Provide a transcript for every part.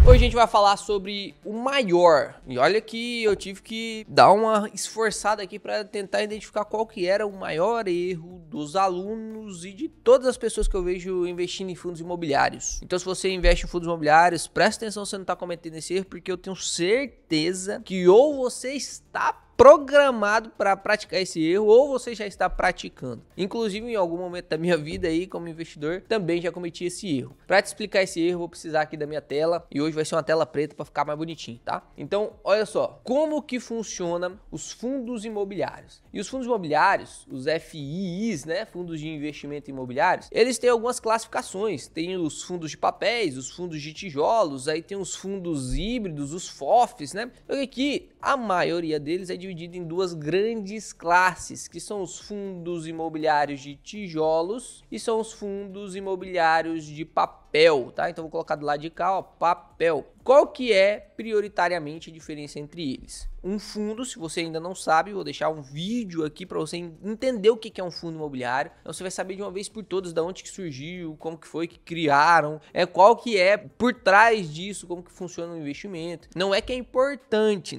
Hoje a gente vai falar sobre o maior, e olha que eu tive que dar uma esforçada aqui para tentar identificar qual que era o maior erro dos alunos e de todas as pessoas que eu vejo investindo em fundos imobiliários. Então se você investe em fundos imobiliários, presta atenção se você não está cometendo esse erro, porque eu tenho certeza que ou você está programado para praticar esse erro ou você já está praticando. Inclusive em algum momento da minha vida aí como investidor também já cometi esse erro. Para te explicar esse erro, vou precisar aqui da minha tela e hoje vai ser uma tela preta para ficar mais bonitinho, tá? Então, olha só, como que funciona os fundos imobiliários? E os fundos imobiliários, os FIIs, né, fundos de investimento imobiliários, eles têm algumas classificações. Tem os fundos de papéis, os fundos de tijolos, aí tem os fundos híbridos, os FOFs, né? Então aqui a maioria deles é dividido em duas grandes classes, que são os fundos imobiliários de tijolos e são os fundos imobiliários de papel, tá? Então vou colocar do lado de cá, ó, papel. Qual que é prioritariamente a diferença entre eles? Um fundo, se você ainda não sabe, vou deixar um vídeo aqui para você entender o que é um fundo imobiliário. Então você vai saber de uma vez por todas de onde que surgiu, como que foi que criaram, qual que é por trás disso, como que funciona o investimento. Não é que é importante,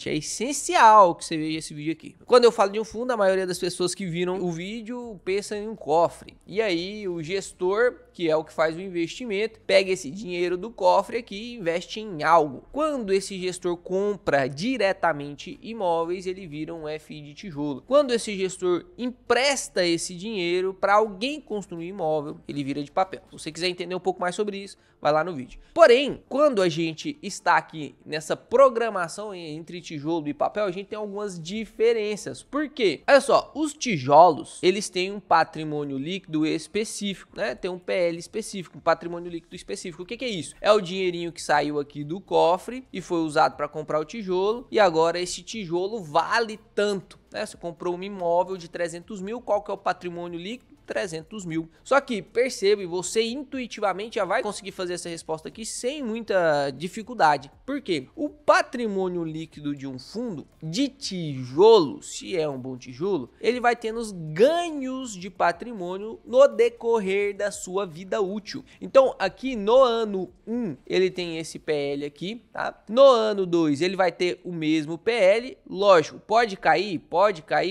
é essencial que você veja esse vídeo aqui. Quando eu falo de um fundo, a maioria das pessoas que viram o vídeo pensa em um cofre. E aí o gestor, que é o que faz o investimento, pega esse dinheiro do cofre aqui e investe em algo. Quando esse gestor compra diretamente imóveis, ele vira um FI de tijolo. Quando esse gestor empresta esse dinheiro para alguém construir imóvel, ele vira de papel. Se você quiser entender um pouco mais sobre isso, vai lá no vídeo. Porém, quando a gente está aqui nessa programação entre tijolo e papel, a gente tem algumas diferenças. Por quê? Olha só, os tijolos, eles têm um patrimônio líquido específico, né? Tem um PL específico, um patrimônio líquido específico. O que é isso? É o dinheirinho que saiu aqui do cofre e foi usado para comprar o tijolo, e agora esse tijolo vale tanto, né? Você comprou um imóvel de 300 mil, qual que é o patrimônio líquido? 300 mil. Só que percebe, você intuitivamente já vai conseguir fazer essa resposta aqui sem muita dificuldade. Por quê? O patrimônio líquido de um fundo de tijolo, se é um bom tijolo, ele vai tendo os ganhos de patrimônio no decorrer da sua vida útil. Então aqui no ano 1 ele tem esse PL aqui, tá? No ano 2 ele vai ter o mesmo PL, lógico, pode cair,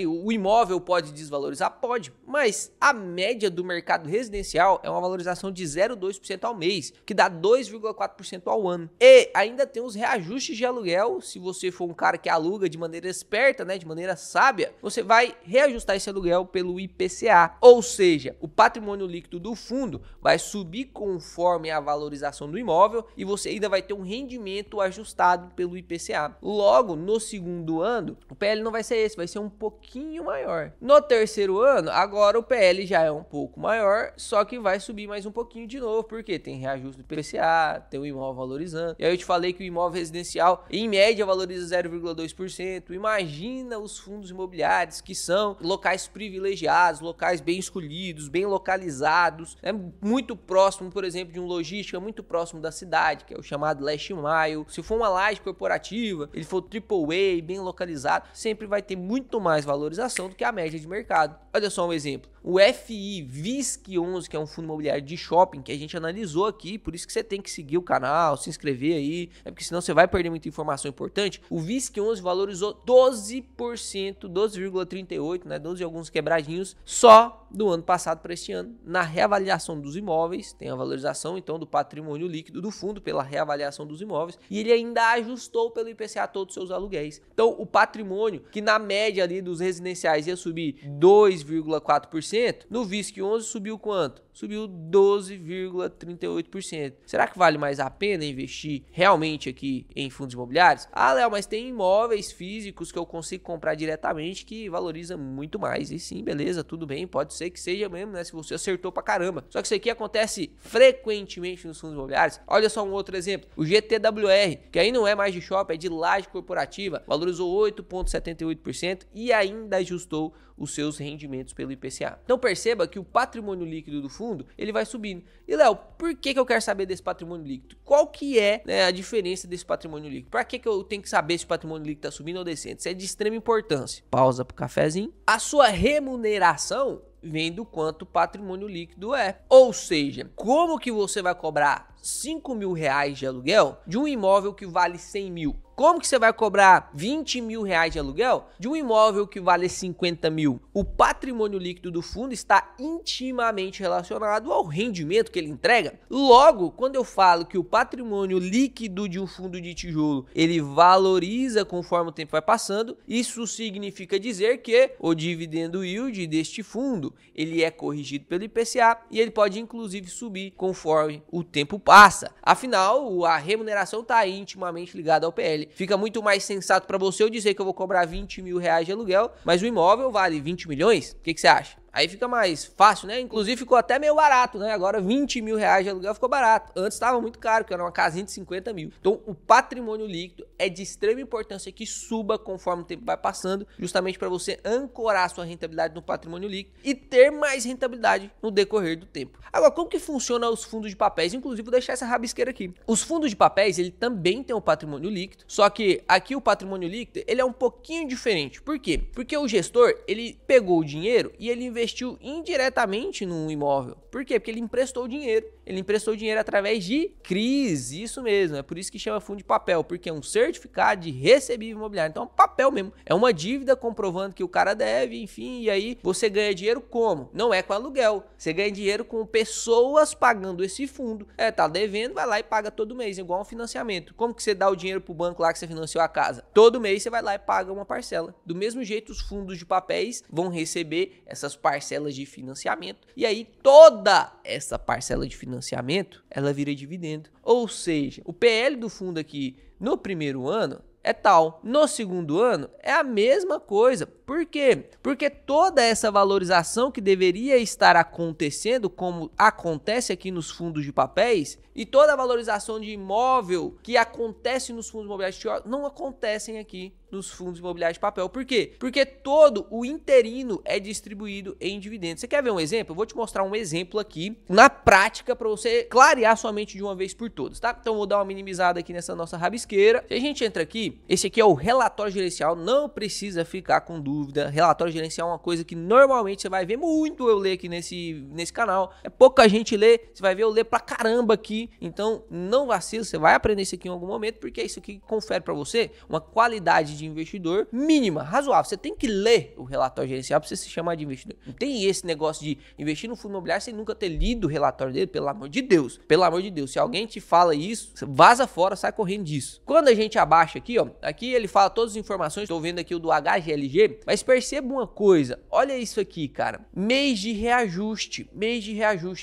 o imóvel pode desvalorizar, pode, mas a média do mercado residencial é uma valorização de 0,2% ao mês, que dá 2,4% ao ano. E ainda tem os reajustes de aluguel. Se você for um cara que aluga de maneira esperta, né, de maneira sábia, você vai reajustar esse aluguel pelo IPCA. Ou seja, o patrimônio líquido do fundo vai subir conforme a valorização do imóvel e você ainda vai ter um rendimento ajustado pelo IPCA. Logo, no segundo ano, o PL não vai ser esse, vai ser um pouquinho maior. No terceiro ano, agora o PL já é um pouco maior, só que vai subir mais um pouquinho de novo, porque tem reajuste do IPCA, tem o imóvel valorizando. E aí eu te falei que o imóvel residencial, em média, valoriza 0,2%. Imagina os fundos imobiliários, que são locais privilegiados, locais bem escolhidos, bem localizados, muito próximo, por exemplo, de um logística, muito próximo da cidade, que é o chamado last mile. Se for uma laje corporativa, ele for AAA, bem localizado, sempre vai ter muito mais valorização do que a média de mercado. Olha só um exemplo. O FI VISC11, que é um fundo imobiliário de shopping, que a gente analisou aqui, por isso que você tem que seguir o canal, se inscrever aí, porque senão você vai perder muita informação importante. O VISC11 valorizou 12%, 12,38%, né, 12 e alguns quebradinhos, só do ano passado para este ano. Na reavaliação dos imóveis, tem a valorização então do patrimônio líquido do fundo pela reavaliação dos imóveis, e ele ainda ajustou pelo IPCA todos os seus aluguéis. Então o patrimônio, que na média ali dos residenciais ia subir 2,4%, no VISC11 subiu quanto? Subiu 12,38%. Será que vale mais a pena investir realmente aqui em fundos imobiliários? Ah, Léo, mas tem imóveis físicos que eu consigo comprar diretamente que valoriza muito mais. E sim, beleza, tudo bem, pode ser que seja mesmo, né? Se você acertou pra caramba. Só que isso aqui acontece frequentemente nos fundos imobiliários. Olha só um outro exemplo. O GTWR, que aí não é mais de shopping, é de laje corporativa, valorizou 8,78% e ainda ajustou os seus rendimentos pelo IPCA. Então perceba que o patrimônio líquido do fundo, ele vai subindo. E Léo, por que eu quero saber desse patrimônio líquido? Qual que é, né, a diferença desse patrimônio líquido? Para que eu tenho que saber se o patrimônio líquido está subindo ou descendo? Isso é de extrema importância. Pausa para o cafezinho. A sua remuneração vem do quanto o patrimônio líquido é. Ou seja, como que você vai cobrar 5 mil reais de aluguel de um imóvel que vale 100 mil? Como que você vai cobrar 20 mil reais de aluguel de um imóvel que vale 50 mil? O patrimônio líquido do fundo está intimamente relacionado ao rendimento que ele entrega. Logo, quando eu falo que o patrimônio líquido de um fundo de tijolo, ele valoriza conforme o tempo vai passando, isso significa dizer que o dividendo yield deste fundo, ele é corrigido pelo IPCA e ele pode inclusive subir conforme o tempo passa. Afinal, a remuneração está intimamente ligada ao PL. Fica muito mais sensato para você eu dizer que eu vou cobrar 20 mil reais de aluguel, mas o imóvel vale 20 milhões? O que você acha? Aí fica mais fácil, né? Inclusive ficou até meio barato, né? Agora 20 mil reais de aluguel ficou barato. Antes estava muito caro, porque era uma casinha de 50 mil. Então o patrimônio líquido é de extrema importância que suba conforme o tempo vai passando, justamente para você ancorar sua rentabilidade no patrimônio líquido e ter mais rentabilidade no decorrer do tempo. Agora, como que funciona os fundos de papéis? Inclusive, vou deixar essa rabisqueira aqui. Os fundos de papéis, ele também tem um patrimônio líquido, só que aqui o patrimônio líquido, ele é um pouquinho diferente. Por quê? Porque o gestor, ele pegou o dinheiro e ele investiu indiretamente no imóvel. Por quê? Porque ele emprestou dinheiro. Ele emprestou dinheiro através de CRIs, isso mesmo. É por isso que chama fundo de papel, porque é um certificado de recebível imobiliário. Então é um papel mesmo. É uma dívida comprovando que o cara deve, enfim, e aí você ganha dinheiro como? Não é com aluguel. Você ganha dinheiro com pessoas pagando esse fundo. Tá devendo, vai lá e paga todo mês, igual um financiamento. Como que você dá o dinheiro pro banco lá que você financiou a casa? Todo mês você vai lá e paga uma parcela. Do mesmo jeito, os fundos de papéis vão receber essas parcelas de financiamento e aí toda essa parcela de financiamento, ela vira dividendo. Ou seja, o PL do fundo aqui no primeiro ano é tal. No segundo ano é a mesma coisa. Por quê? Porque toda essa valorização que deveria estar acontecendo, como acontece aqui nos fundos de papéis, e toda a valorização de imóvel que acontece nos fundos imobiliários de tijolo, não acontecem aqui nos fundos imobiliários de papel. Por quê? Porque todo o interino é distribuído em dividendos. Você quer ver um exemplo? Eu vou te mostrar um exemplo aqui na prática para você clarear sua mente de uma vez por todas, tá? Então eu vou dar uma minimizada aqui nessa nossa rabisqueira. Se a gente entra aqui, esse aqui é o relatório gerencial, não precisa ficar com dúvida. Relatório gerencial é uma coisa que normalmente você vai ver muito eu ler aqui nesse canal. É pouca gente lê, você vai ver eu ler pra caramba aqui. Então não vacila, você vai aprender isso aqui em algum momento, porque é isso aqui que confere para você uma qualidade de investidor mínima, razoável. Você tem que ler o relatório gerencial para você se chamar de investidor. Não tem esse negócio de investir no fundo imobiliário sem nunca ter lido o relatório dele, pelo amor de Deus. Pelo amor de Deus, se alguém te fala isso, você vaza fora, sai correndo disso. Quando a gente abaixa aqui, ó, aqui ele fala todas as informações, estou vendo aqui o do HGLG, mas perceba uma coisa, olha isso aqui, cara, mês de reajuste,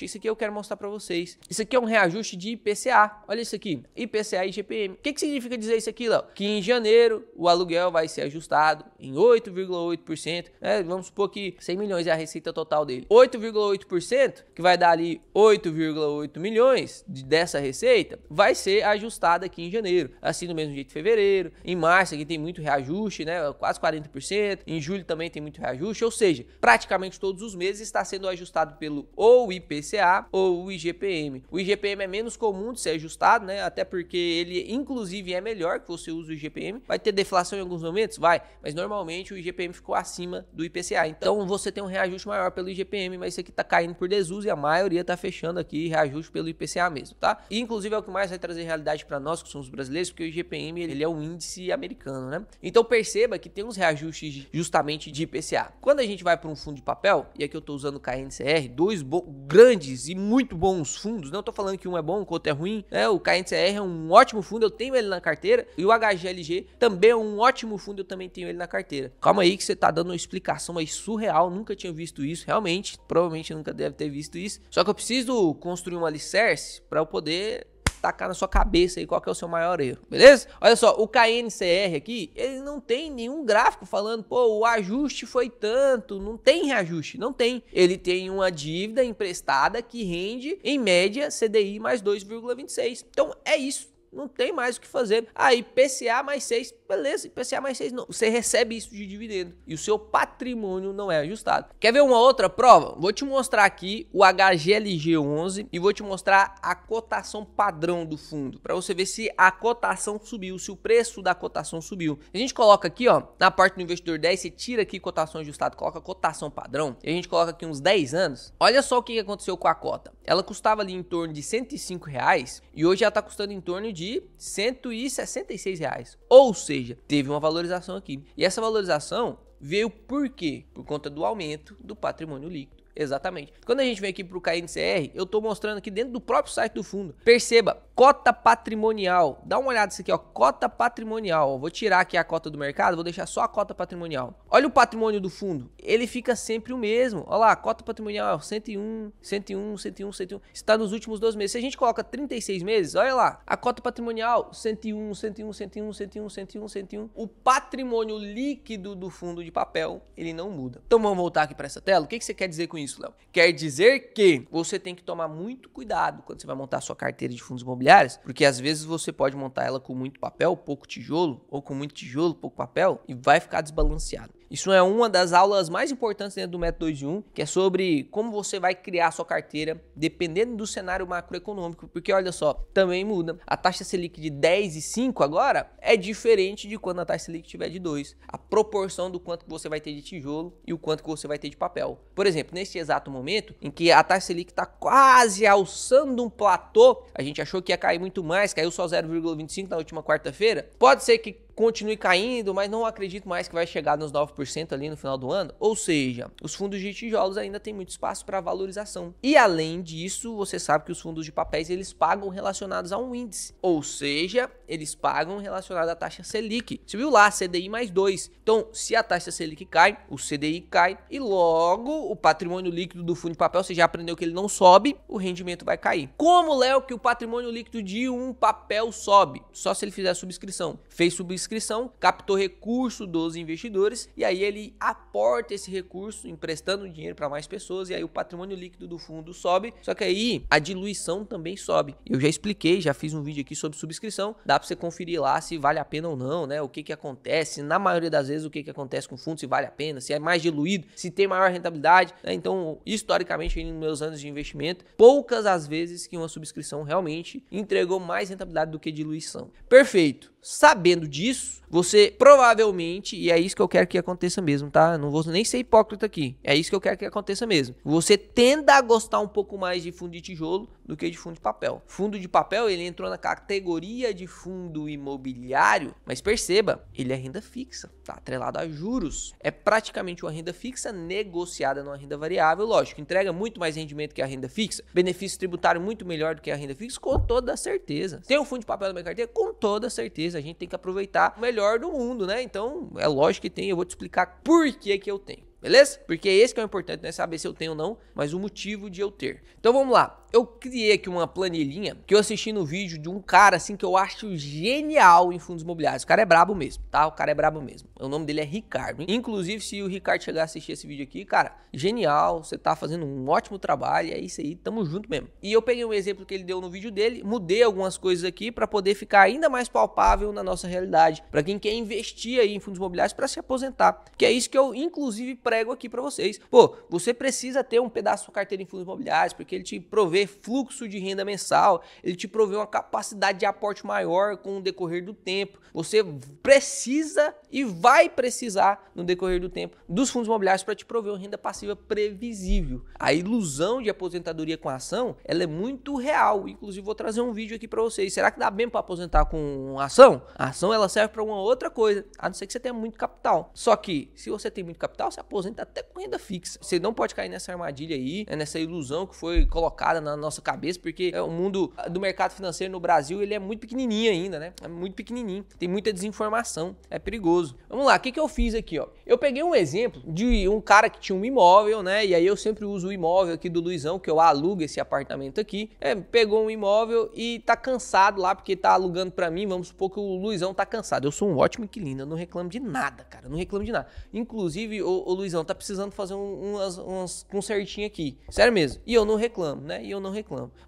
isso aqui eu quero mostrar para vocês. Isso aqui é um reajuste de IPCA, olha isso aqui, IPCA e IGPM. O que significa dizer isso aqui, Léo? Que em janeiro o aluguel vai ser ajustado em 8,8%, né? Vamos supor que 100 milhões é a receita total dele. 8,8%, que vai dar ali 8,8 milhões dessa receita, vai ser ajustada aqui em janeiro. Assim do mesmo jeito em fevereiro, em março aqui tem muito reajuste, né? Quase 40%, em julho também tem muito reajuste, ou seja, praticamente todos os meses está sendo ajustado pelo ou IPCA ou o IGPM. O IGPM é menos comum de ser ajustado, né? Até porque ele inclusive é melhor que você use o IGPM. Vai ter deflação em alguns momentos? Vai, mas normalmente o IGPM ficou acima do IPCA. Então você tem um reajuste maior pelo IGPM, mas isso aqui tá caindo por desuso e a maioria tá fechando aqui reajuste pelo IPCA mesmo, tá? E inclusive é o que mais vai trazer realidade para nós que somos brasileiros, porque o IGPM ele é um índice americano, né? Então perceba que tem uns reajustes justamente de IPCA. Quando a gente vai para um fundo de papel, e aqui eu tô usando o KNCR, dois grandes e muito bons fundos, não tô falando que um é bom, que o outro é ruim, né? O KNCR é um ótimo fundo, eu tenho ele na carteira, e o HGLG também é um ótimo fundo, eu também tenho ele na carteira. Calma aí que você tá dando uma explicação aí surreal, nunca tinha visto isso, realmente, provavelmente nunca deve ter visto isso, só que eu preciso construir um alicerce para eu poder tacar na sua cabeça aí qual que é o seu maior erro, beleza? Olha só, o KNCR aqui, ele não tem nenhum gráfico falando, pô, o ajuste foi tanto, não tem reajuste, não tem. Ele tem uma dívida emprestada que rende, em média, CDI mais 2,26. Então, é isso. Não tem mais o que fazer. Aí, IPCA mais 6, beleza, IPCA mais 6 não. Você recebe isso de dividendo e o seu patrimônio não é ajustado. Quer ver uma outra prova? Vou te mostrar aqui o HGLG11 e vou te mostrar a cotação padrão do fundo, para você ver se a cotação subiu, se o preço da cotação subiu. A gente coloca aqui, ó, na parte do investidor 10, você tira aqui cotação ajustada, coloca cotação padrão, e a gente coloca aqui uns 10 anos. Olha só o que aconteceu com a cota. Ela custava ali em torno de R$105 e hoje ela está custando em torno de R$166. Ou seja, teve uma valorização aqui. E essa valorização veio por quê? Por conta do aumento do patrimônio líquido. Exatamente. Quando a gente vem aqui para o KNCR, eu estou mostrando aqui dentro do próprio site do fundo. Perceba, cota patrimonial. Dá uma olhada nisso aqui, ó. Cota patrimonial. Vou tirar aqui a cota do mercado, vou deixar só a cota patrimonial. Olha o patrimônio do fundo. Ele fica sempre o mesmo. Olha lá, cota patrimonial 101, 101, 101, 101. Está nos últimos 12 meses. Se a gente coloca 36 meses, olha lá. A cota patrimonial 101, 101, 101, 101, 101, 101. O patrimônio líquido do fundo de papel, ele não muda. Então vamos voltar aqui para essa tela. O que você quer dizer com isso, Léo? Quer dizer que você tem que tomar muito cuidado quando você vai montar a sua carteira de fundos imobiliários, porque às vezes você pode montar ela com muito papel, pouco tijolo, ou com muito tijolo, pouco papel, e vai ficar desbalanceado. Isso é uma das aulas mais importantes dentro do Método 2 em 1, que é sobre como você vai criar a sua carteira dependendo do cenário macroeconômico, porque olha só, também muda. A taxa Selic de 10,5 agora é diferente de quando a taxa Selic estiver de 2. A proporção do quanto que você vai ter de tijolo e o quanto que você vai ter de papel. Por exemplo, neste exato momento em que a taxa Selic está quase alçando um platô, a gente achou que ia cair muito mais, caiu só 0,25 na última quarta-feira. Pode ser que continue caindo, mas não acredito mais que vai chegar nos 9% ali no final do ano. Ou seja, os fundos de tijolos ainda tem muito espaço para valorização. E além disso, você sabe que os fundos de papéis, eles pagam relacionados a um índice. Ou seja, eles pagam relacionado à taxa Selic. Você viu lá, CDI mais 2. Então, se a taxa Selic cai, o CDI cai e logo o patrimônio líquido do fundo de papel, você já aprendeu que ele não sobe, o rendimento vai cair. Como, Léo, que o patrimônio líquido de um papel sobe? Só se ele fizer subscrição. Fez subscrição, captou recurso dos investidores e aí ele aporta esse recurso emprestando dinheiro para mais pessoas e aí o patrimônio líquido do fundo sobe, só que aí a diluição também sobe. Eu já expliquei, já fiz um vídeo aqui sobre subscrição, dá para você conferir lá se vale a pena ou não, né? O que acontece, na maioria das vezes o que acontece com o fundo, se vale a pena, se é mais diluído, se tem maior rentabilidade, né? Então, historicamente, nos meus anos de investimento, poucas as vezes que uma subscrição realmente entregou mais rentabilidade do que diluição. Perfeito. Sabendo disso, você provavelmente, e é isso que eu quero que aconteça mesmo, tá? Não vou nem ser hipócrita aqui, é isso que eu quero que aconteça mesmo. Você tenda a gostar um pouco mais de fundo de tijolo do que de fundo de papel. Fundo de papel, ele entrou na categoria de fundo imobiliário, mas perceba, ele é renda fixa, tá atrelado a juros. É praticamente uma renda fixa negociada numa renda variável, lógico, entrega muito mais rendimento que a renda fixa, benefício tributário muito melhor do que a renda fixa, com toda certeza. Tem um fundo de papel na minha carteira? Com toda certeza. A gente tem que aproveitar o melhor do mundo, né? Então, é lógico que tem, eu vou te explicar por que eu tenho. Beleza? Porque esse que é o importante, não é saber se eu tenho ou não, mas o motivo de eu ter. Então vamos lá. Eu criei aqui uma planilhinha que eu assisti no vídeo de um cara assim que eu acho genial em fundos imobiliários. O cara é brabo mesmo, tá? O cara é brabo mesmo. O nome dele é Ricardo. Inclusive, se o Ricardo chegar a assistir esse vídeo aqui, cara, genial. Você tá fazendo um ótimo trabalho. É isso aí, tamo junto mesmo. E eu peguei um exemplo que ele deu no vídeo dele, mudei algumas coisas aqui para poder ficar ainda mais palpável na nossa realidade. Para quem quer investir aí em fundos imobiliários para se aposentar. Que é isso que eu, inclusive, prego aqui para vocês. Pô, você precisa ter um pedaço da sua carteira em fundos imobiliários, porque ele te provê fluxo de renda mensal, ele te provê uma capacidade de aporte maior com o decorrer do tempo. Você precisa e vai precisar no decorrer do tempo dos fundos imobiliários para te prover uma renda passiva previsível. A ilusão de aposentadoria com ação, ela é muito real. Inclusive vou trazer um vídeo aqui para vocês. Será que dá bem para aposentar com ação? A ação ela serve para uma outra coisa, a não ser que você tenha muito capital. Só que se você tem muito capital, você aposenta até com renda fixa. Você não pode cair nessa armadilha aí, nessa ilusão que foi colocada na nossa cabeça, porque o mundo do mercado financeiro no Brasil, ele é muito pequenininho ainda, né? É muito pequenininho. Tem muita desinformação. É perigoso. Vamos lá, o que eu fiz aqui, ó? Eu peguei um exemplo de um cara que tinha um imóvel, né? E aí eu sempre uso o imóvel aqui do Luizão, que eu alugo esse apartamento aqui. Pegou um imóvel e tá cansado lá, porque tá alugando pra mim. Vamos supor que o Luizão tá cansado. Eu sou um ótimo inquilino, eu não reclamo de nada, cara. Eu não reclamo de nada. Inclusive, o Luizão tá precisando fazer umas consertinho aqui. Sério mesmo. E eu não reclamo, né?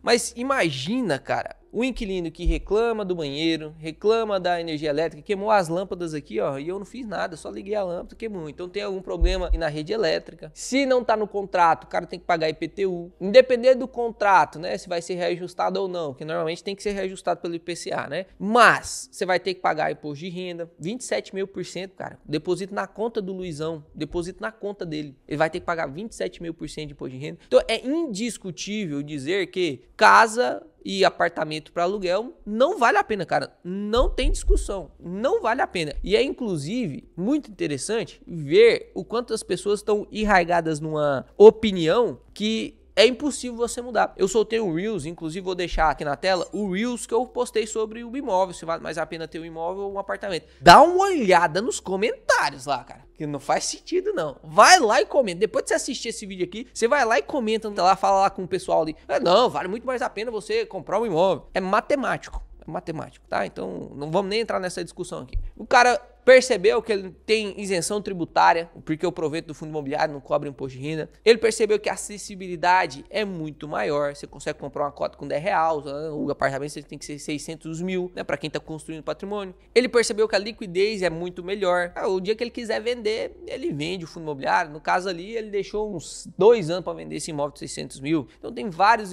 Mas imagina, cara, o inquilino que reclama do banheiro, reclama da energia elétrica, queimou as lâmpadas aqui, ó, e eu não fiz nada, só liguei a lâmpada, queimou. Então tem algum problema na rede elétrica. Se não tá no contrato, o cara tem que pagar IPTU. Independente do contrato, né, se vai ser reajustado ou não, que normalmente tem que ser reajustado pelo IPCA, né? Mas você vai ter que pagar imposto de renda, 27.000%, cara. Deposito na conta do Luizão, deposito na conta dele. Ele vai ter que pagar 27.000% de imposto de renda. Então é indiscutível dizer que casa e apartamento para aluguel não vale a pena, cara. Não tem discussão. Não vale a pena. E é, inclusive, muito interessante ver o quanto as pessoas estão enraigadas numa opinião que é impossível você mudar. Eu soltei um Reels, inclusive vou deixar aqui na tela o Reels que eu postei sobre o imóvel, se vale mais a pena ter um imóvel ou um apartamento. Dá uma olhada nos comentários lá, cara, que não faz sentido não. Vai lá e comenta. Depois de você assistir esse vídeo aqui, você vai lá e comenta lá, fala lá com o pessoal ali. Não, vale muito mais a pena você comprar um imóvel. É matemático. É matemático, tá? Então não vamos nem entrar nessa discussão aqui. O cara percebeu que ele tem isenção tributária, porque o proveito do fundo imobiliário não cobra imposto de renda. Ele percebeu que a acessibilidade é muito maior. Você consegue comprar uma cota com 10 reais, o apartamento você tem que ser 600 mil, né, para quem está construindo patrimônio. Ele percebeu que a liquidez é muito melhor. O dia que ele quiser vender, ele vende o fundo imobiliário. No caso ali, ele deixou uns 2 anos para vender esse imóvel de 600 mil. Então tem vários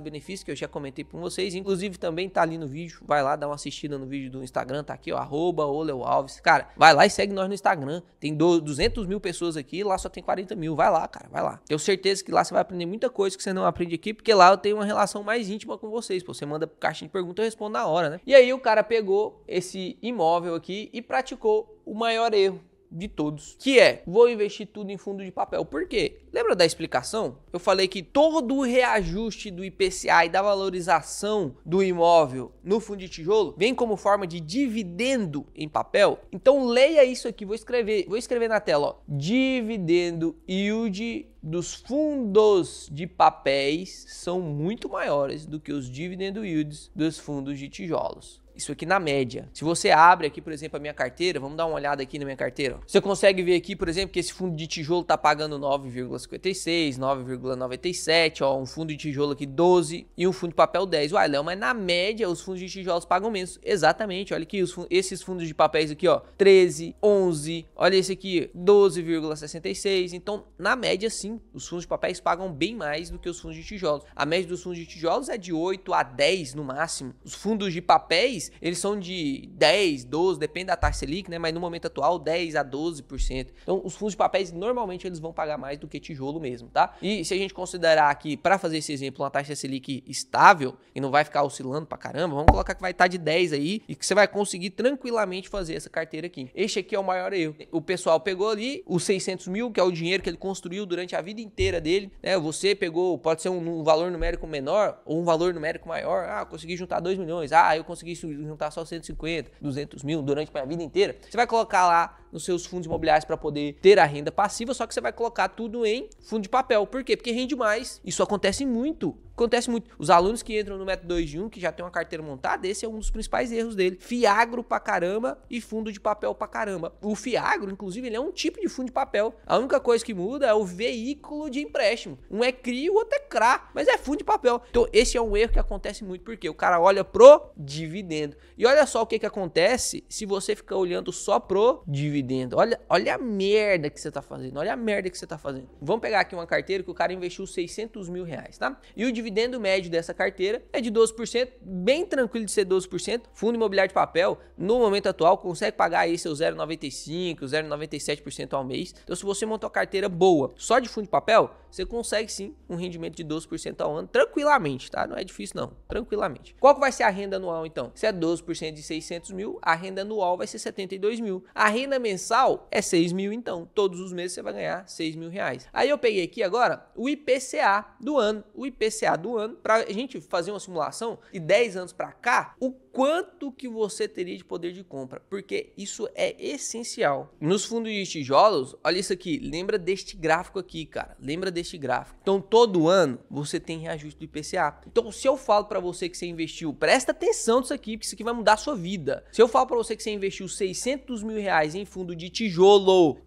benefícios que eu já comentei com vocês. Inclusive também tá ali no vídeo. Vai lá, dá uma assistida no vídeo do Instagram, tá aqui, ó, @oleualves. Cara, vai lá e segue nós no Instagram. Tem 200 mil pessoas aqui, lá só tem 40 mil. Vai lá, cara, vai lá. Tenho certeza que lá você vai aprender muita coisa que você não aprende aqui, porque lá eu tenho uma relação mais íntima com vocês. Pô, você manda caixinha de pergunta, eu respondo na hora, né? E aí o cara pegou esse imóvel aqui e praticou o maior erro de todos, que é: vou investir tudo em fundo de papel. Por quê? Lembra da explicação? Eu falei que todo o reajuste do IPCA e da valorização do imóvel no fundo de tijolo vem como forma de dividendo em papel. Então leia isso aqui, vou escrever na tela, ó. Dividendo yield dos fundos de papéis são muito maiores do que os dividend yields dos fundos de tijolos. Isso aqui na média. Se você abre aqui, por exemplo, a minha carteira, vamos dar uma olhada aqui na minha carteira. Você consegue ver aqui, por exemplo, que esse fundo de tijolo tá pagando 9,56, 9,97, ó, um fundo de tijolo aqui 12 e um fundo de papel 10. Uai, Léo, mas na média os fundos de tijolos pagam menos. Exatamente, olha aqui, esses fundos de papéis aqui, ó, 13, 11, olha esse aqui, 12,66. Então, na média, sim, os fundos de papéis pagam bem mais do que os fundos de tijolos. A média dos fundos de tijolos é de 8 a 10 no máximo. Os fundos de papéis, eles são de 10, 12, depende da taxa Selic, né? Mas no momento atual, 10 a 12%. Então, os fundos de papéis, normalmente, eles vão pagar mais do que tijolo mesmo, tá? E se a gente considerar aqui, para fazer esse exemplo, uma taxa Selic estável, e não vai ficar oscilando pra caramba, vamos colocar que vai estar de 10 aí, e que você vai conseguir tranquilamente fazer essa carteira aqui. Este aqui é o maior erro. O pessoal pegou ali os 600 mil, que é o dinheiro que ele construiu durante a vida inteira dele, né? Você pegou, pode ser um valor numérico menor, ou um valor numérico maior. Ah, eu consegui juntar 2 milhões. Ah, eu consegui juntar só 150, 200 mil durante a vida inteira. Você vai colocar lá nos seus fundos imobiliários para poder ter a renda passiva, só que você vai colocar tudo em fundo de papel. Por quê? Porque rende mais. Isso acontece muito. Acontece muito. Os alunos que entram no método 2 de 1, que já tem uma carteira montada, esse é um dos principais erros dele. Fiagro pra caramba e fundo de papel pra caramba. O Fiagro, inclusive, ele é um tipo de fundo de papel. A única coisa que muda é o veículo de empréstimo. Um é CRI, o outro é CRA, mas é fundo de papel. Então, esse é um erro que acontece muito, porque o cara olha pro dividendo. E olha só o que acontece se você ficar olhando só pro dividendo. Olha a merda que você tá fazendo. Olha a merda que você tá fazendo. Vamos pegar aqui uma carteira que o cara investiu 600 mil reais, tá? E o dividendo médio dessa carteira é de 12%, bem tranquilo de ser 12%. Fundo imobiliário de papel, no momento atual, consegue pagar aí seu 0,95%, 0,97% ao mês. Então, se você montar uma carteira boa só de fundo de papel, você consegue sim um rendimento de 12% ao ano, tranquilamente, tá? Não é difícil não, tranquilamente. Qual que vai ser a renda anual então? Se é 12% de 600 mil, a renda anual vai ser 72 mil. A renda mensal é 6 mil, então todos os meses você vai ganhar 6 mil reais. Aí eu peguei aqui agora o IPCA do ano. O IPCA do ano, pra gente fazer uma simulação de 10 anos pra cá, o quanto que você teria de poder de compra, porque isso é essencial. Nos fundos de tijolos, olha isso aqui, lembra deste gráfico aqui, cara, lembra deste gráfico. Então, todo ano você tem reajuste do IPCA. Então, se eu falo pra você que você investiu, presta atenção nisso aqui, porque isso aqui vai mudar a sua vida. Se eu falo pra você que você investiu 600 mil reais em fundo de tijolo,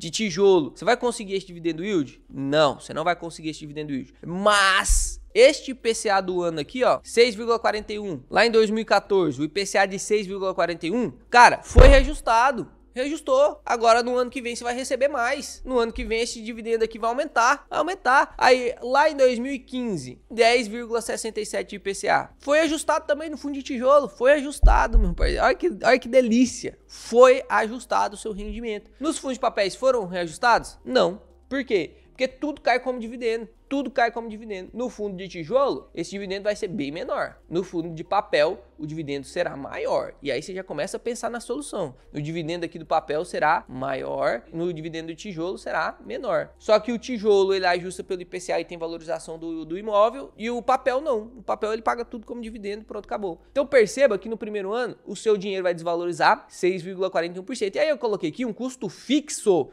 você vai conseguir esse dividendo yield? Não, você não vai conseguir esse dividendo yield. Mas Este IPCA do ano aqui, ó, 6,41. Lá em 2014, o IPCA de 6,41, cara, foi reajustado. Reajustou. Agora no ano que vem você vai receber mais. No ano que vem esse dividendo aqui vai aumentar. Vai aumentar. Aí lá em 2015, 10,67 de IPCA. Foi ajustado também no fundo de tijolo. Foi ajustado, meu parceiro. Olha que delícia. Foi ajustado o seu rendimento. Nos fundos de papéis foram reajustados? Não. Por quê? Porque tudo cai como dividendo. Tudo cai como dividendo. No fundo de tijolo, esse dividendo vai ser bem menor. No fundo de papel, o dividendo será maior. E aí você já começa a pensar na solução. O dividendo aqui do papel será maior, no dividendo do tijolo será menor. Só que o tijolo ele ajusta pelo IPCA e tem valorização do imóvel, e o papel não. O papel ele paga tudo como dividendo, pronto, acabou. Então perceba que no primeiro ano, o seu dinheiro vai desvalorizar 6,41%. E aí eu coloquei aqui um custo fixo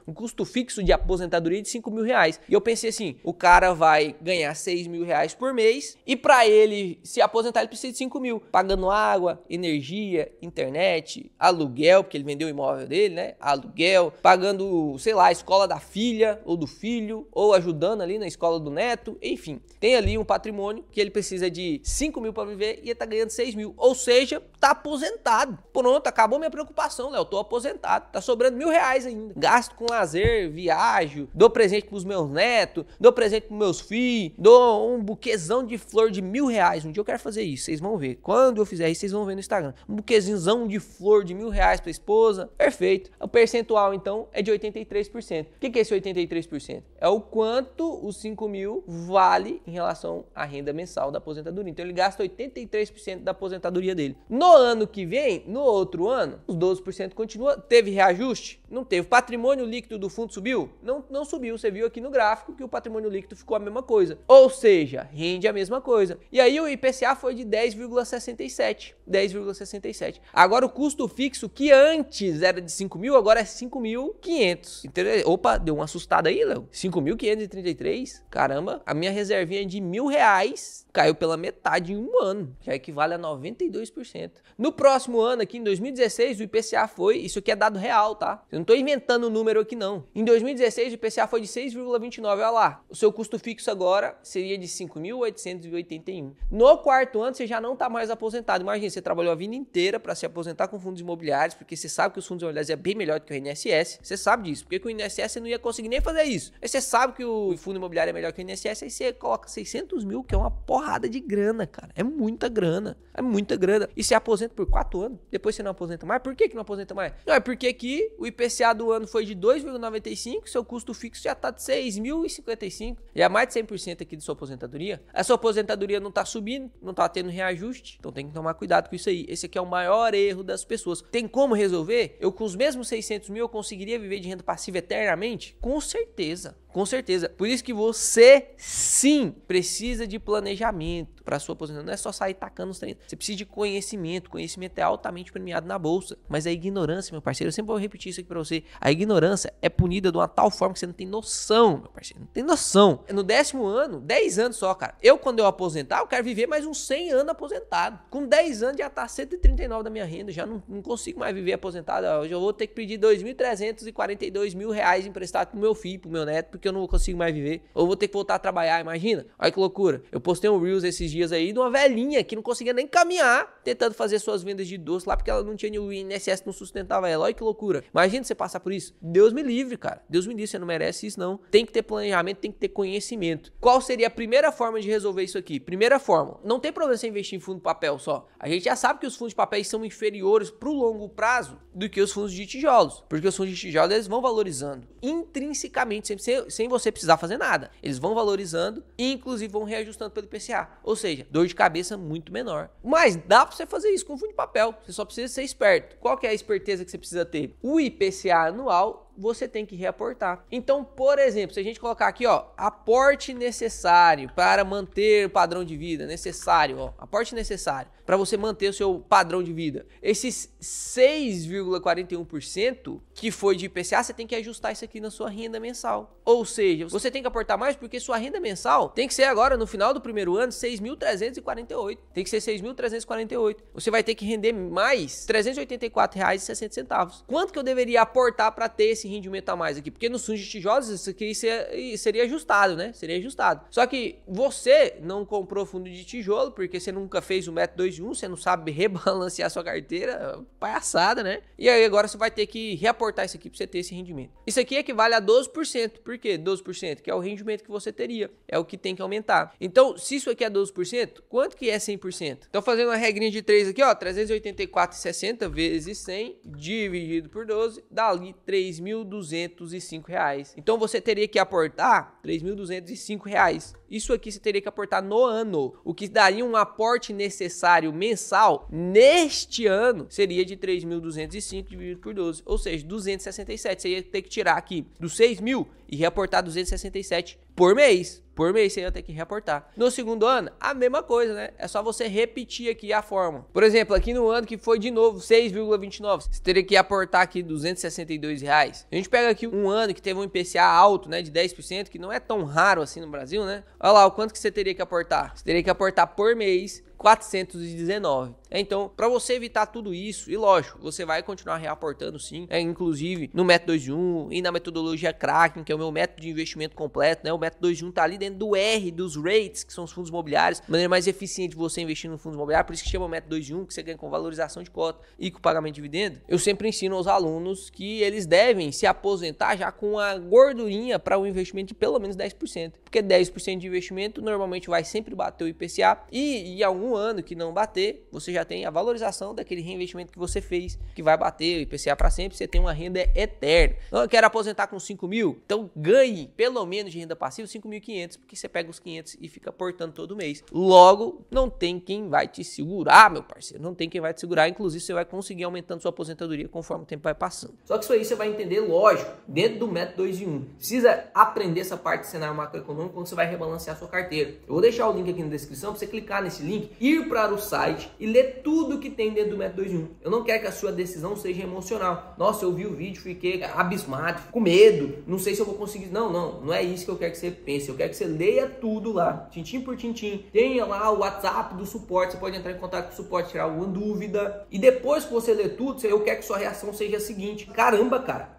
de aposentadoria de R$5.000. E eu pensei assim, o cara vai ganhar R$6.000 por mês e para ele se aposentar ele precisa de 5 mil, pagando água, energia, internet, aluguel, porque ele vendeu o imóvel dele, né? Aluguel, pagando, sei lá, a escola da filha ou do filho, ou ajudando ali na escola do neto, enfim. Tem ali um patrimônio que ele precisa de 5 mil para viver e ele tá ganhando 6 mil, ou seja, tá aposentado. Pronto, acabou minha preocupação, Léo, tô aposentado, tá sobrando R$1.000 ainda. Gasto com lazer, viajo, dou presente pros meus netos, dou presente pros meus filhos, dou um buquezão de flor de R$1.000. Um dia eu quero fazer isso, vocês vão ver. Quando eu fizer isso, vocês vão ver no Instagram. Um buquezinho de flor de R$1.000 pra esposa. Perfeito. O percentual, então, é de 83%. O que é esse 83%? É o quanto os 5 mil vale em relação à renda mensal da aposentadoria. Então, ele gasta 83% da aposentadoria dele. No ano que vem, no outro ano, os 12% continua. Teve reajuste? Não teve. Patrimônio líquido do fundo subiu? Não subiu. Você viu aqui no gráfico que o patrimônio líquido ficou a mesma coisa. Ou seja, rende a mesma coisa. E aí o IPCA foi de 10,67. 10,67. Agora o custo fixo, que antes era de 5 mil, agora é 5.500. Opa, deu uma assustada aí, Léo. 5.533? Caramba, a minha reservinha de R$1.000 caiu pela metade em um ano. Já equivale a 92%. No próximo ano, aqui em 2016, o IPCA foi... Isso aqui é dado real, tá? Eu não tô inventando o número aqui, não. Em 2016, o IPCA foi de 6,29. Olha lá. O seu custo fixo agora seria de 5.881. No quarto ano, você já não tá mais aposentado. Imagina, você trabalhou a vida inteira para se aposentar com fundos imobiliários, porque você sabe que os fundos imobiliários é bem melhor do que o INSS. Você sabe disso, porque com o INSS você não ia conseguir nem fazer isso. Aí você sabe que o fundo imobiliário é melhor que o INSS, aí você coloca 600 mil, que é uma porrada de grana, cara. É muita grana. É muita grana. E você aposenta por 4 anos, depois você não aposenta mais. Por que não aposenta mais? Não, é porque aqui o IPCA do ano foi de 2,95, seu custo fixo já tá de 6.055. Já é mais de 100% aqui de sua aposentadoria. A sua aposentadoria não tá subindo, não tá tendo reajuste, então tem que tomar cuidado com isso aí. Esse aqui é o maior erro das pessoas. Tem como resolver? Eu com os mesmos 600 mil eu conseguiria viver de renda passiva eternamente? Com certeza. Com certeza. Por isso que você, sim, precisa de planejamento para sua aposentadoria. Não é só sair tacando os treinos. Você precisa de conhecimento. Conhecimento é altamente premiado na bolsa. Mas a ignorância, meu parceiro, eu sempre vou repetir isso aqui para você. A ignorância é punida de uma tal forma que você não tem noção, meu parceiro. Não tem noção. No 10º ano, 10 anos só, cara. Quando eu aposentar, eu quero viver mais uns 100 anos aposentado. Com 10 anos já tá 139 da minha renda. Já não consigo mais viver aposentado. Hoje eu vou ter que pedir R$2.342 emprestado pro meu filho, pro meu neto, porque eu não consigo mais viver, ou vou ter que voltar a trabalhar, imagina, olha que loucura. Eu postei um Reels esses dias aí de uma velhinha que não conseguia nem caminhar, tentando fazer suas vendas de doce lá, porque ela não tinha, o INSS não sustentava ela, olha que loucura. Imagina você passar por isso. Deus me livre, cara, Deus me livre, você não merece isso não. Tem que ter planejamento, tem que ter conhecimento. Qual seria a primeira forma de resolver isso aqui? Primeira forma, não tem problema você investir em fundo de papel só. A gente já sabe que os fundos de papéis são inferiores pro longo prazo do que os fundos de tijolos, porque os fundos de tijolos eles vão valorizando intrinsecamente, sem você precisar fazer nada. Eles vão valorizando e inclusive vão reajustando pelo IPCA. Ou seja, dor de cabeça muito menor. Mas dá pra você fazer isso com fundo de papel. Você só precisa ser esperto. Qual que é a esperteza que você precisa ter? O IPCA anual você tem que reaportar. Então, por exemplo, se a gente colocar aqui, ó, aporte necessário para manter o padrão de vida, necessário, ó, aporte necessário. para você manter o seu padrão de vida. Esses 6,41% que foi de IPCA, você tem que ajustar isso aqui na sua renda mensal. Ou seja, você tem que aportar mais porque sua renda mensal tem que ser agora, no final do primeiro ano, 6.348. Tem que ser 6.348. Você vai ter que render mais R$ 384,60. Quanto que eu deveria aportar para ter esse rendimento a mais aqui? Porque nos fundos de tijolos isso aqui seria ajustado, né? Seria ajustado. Só que você não comprou fundo de tijolo porque você nunca fez o método 2 em 1, você não sabe rebalancear sua carteira, palhaçada, né? E aí agora você vai ter que reaportar isso aqui para você ter esse rendimento. Isso aqui equivale a 12%. Por quê 12%? Que é o rendimento que você teria. É o que tem que aumentar. Então, se isso aqui é 12%, quanto que é 100%? Então, fazendo uma regrinha de 3 aqui, ó, 384,60 vezes 100 dividido por 12, dá ali R$ 3.205. Então, você teria que aportar R$ 3.205. Isso aqui você teria que aportar no ano, o que daria um aporte necessário mensal neste ano seria de 3.205 dividido por 12, ou seja, 267. Você ia ter que tirar aqui dos 6.000 e reaportar 267 por mês. Por mês você ia ter que reaportar. No segundo ano, a mesma coisa, né? É só você repetir aqui a fórmula. Por exemplo, aqui no ano que foi de novo 6,29, você teria que aportar aqui R$ 262. A gente pega aqui um ano que teve um IPCA alto, né, de 10%, que não é tão raro assim no Brasil, né? Olha lá, o quanto que você teria que aportar? Você teria que aportar por mês 419. Então, para você evitar tudo isso, e lógico, você vai continuar reaportando sim, inclusive no método 2 em 1 e na metodologia Kraken, que é o meu método de investimento completo, né? O método 2 em 1 tá ali dentro do R, dos REITs, que são os fundos imobiliários, maneira mais eficiente de você investir no fundo imobiliário, por isso que chama o método 2 em 1, que você ganha com valorização de cota e com pagamento de dividendo. Eu sempre ensino aos alunos que eles devem se aposentar já com a gordurinha para um investimento de pelo menos 10%, porque 10% de investimento normalmente vai sempre bater o IPCA e em algum ano que não bater, você já tem a valorização daquele reinvestimento que você fez, que vai bater o IPCA para sempre, você tem uma renda eterna. Então, eu quero aposentar com 5 mil, então ganhe pelo menos de renda passiva 5.500, porque você pega os 500 e fica aportando todo mês. Logo, não tem quem vai te segurar, meu parceiro, não tem quem vai te segurar, inclusive você vai conseguir aumentando sua aposentadoria conforme o tempo vai passando. Só que isso aí você vai entender, lógico, dentro do método 2 em 1. Precisa aprender essa parte de cenário macroeconômico quando você vai rebalancear sua carteira. Eu vou deixar o link aqui na descrição para você clicar nesse link, ir para o site e ler tudo que tem dentro do método 2 em 1. Eu não quero que a sua decisão seja emocional. Nossa, eu vi o vídeo, fiquei abismado, com medo, não sei se eu vou conseguir. Não é isso que eu quero que você pense. Eu quero que você leia tudo lá, tintim por tintim. Tenha lá o WhatsApp do suporte, você pode entrar em contato com o suporte, tirar alguma dúvida. E depois que você ler tudo, eu quero que sua reação seja a seguinte: caramba, cara,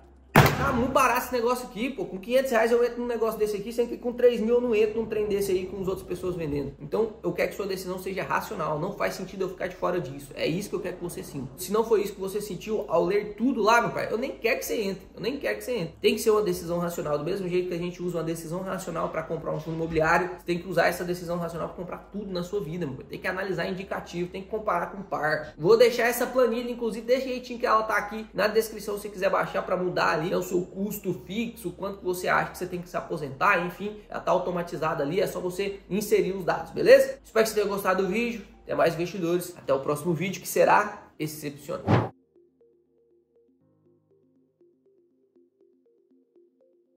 tá muito barato esse negócio aqui, pô. Com R$500 eu entro num negócio desse aqui, sendo que com 3 mil eu não entro num trem desse aí com as outras pessoas vendendo. Então, eu quero que sua decisão seja racional. Não faz sentido eu ficar de fora disso. É isso que eu quero que você sinta. Se não foi isso que você sentiu ao ler tudo lá, meu pai, eu nem quero que você entre. Eu nem quero que você entre. Tem que ser uma decisão racional. Do mesmo jeito que a gente usa uma decisão racional para comprar um fundo imobiliário, você tem que usar essa decisão racional para comprar tudo na sua vida, meu pai. Tem que analisar indicativo, tem que comparar com par. Vou deixar essa planilha, inclusive, desse jeitinho que ela tá aqui na descrição, se você quiser baixar para mudar ali, é o seu custo fixo, quanto que você acha que você tem que se aposentar, enfim, ela tá automatizada ali, é só você inserir os dados, beleza? Espero que você tenha gostado do vídeo, até mais investidores, até o próximo vídeo que será excepcional.